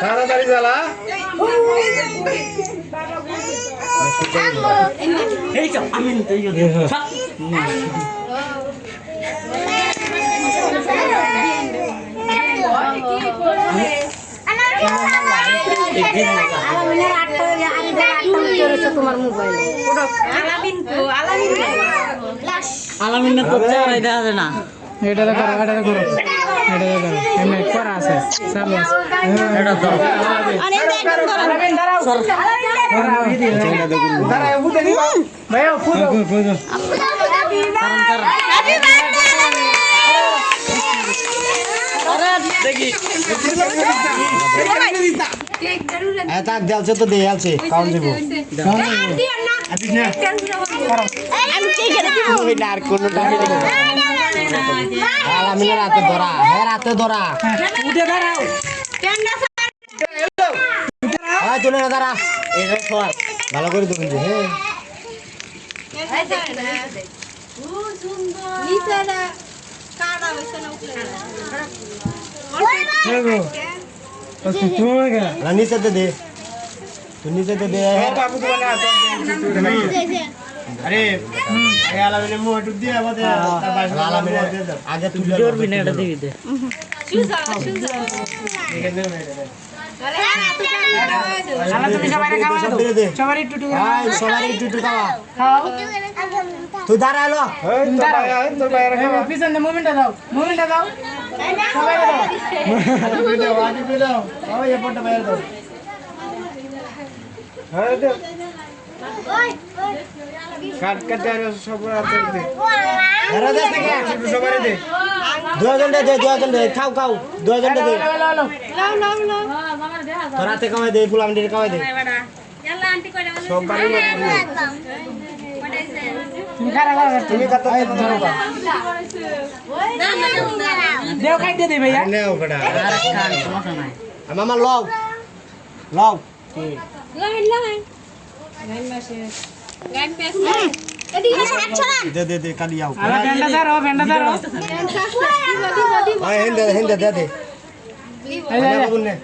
তাড়াতাড়ি জ্বালা এই তো আমি তো তোমার মোবাইল আলামিন তো চাই দেখা না এটা দেখো এটা দেখো এটা দেখো এমনি করা আছে চালু আছে এটা দাও আলামিন দাঁড়াও দাঁড়াও বুঝে নি ভাই ফুল দেখি তাক দেলছে তো দিয়ে আলছে কাউন্ট দিব আর কোন আলামিনের রাতে ধরা হ্যাঁ রাতে ধরা উঠে দাঁড়াও হ্যাঁ চলে না দাঁড়া এটা সর ভালো করে দেখুন যে হ্যাঁ নিচে দে তুই নিচে দে বাবু তো না আরে আলামিনের মুখ একটু দিয়ে আমাদের আলামিনের আগে তুই জোর বিনা এটা দিবি দে সবাই একটু সবাই খাওয়া তুই দাঁড়ালো পিছনে মুভমেন্টটা দাও সবাই দাও এই ফটো বাইরে দাও হ্যাঁ দাও কাট আর সব রাতে দে সবাই দে দুজন দে খাও দুজন দে তো রাতে কামাই দে ফুল আমডি কামাই দে সব বাড়ি তুমি কত ধরো দেও খাইতে দে ভাইয়া নেও বড়া আর খান সমস্যা নাই মামা লও দে কালি আও ভেন্ডা ধরো হেন্দে দে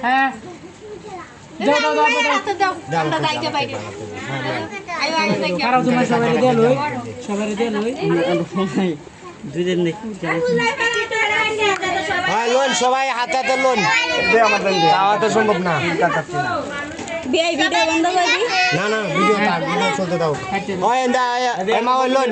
হ্যাঁ দাও তোমার সবাই দিয়ে লই দুইজন দেখি লোন সবাই হাতে লোন খাওয়াতে সম্ভব না ভিডিও বন্ধ করে দি না ভিডিও চলতে দাও লোন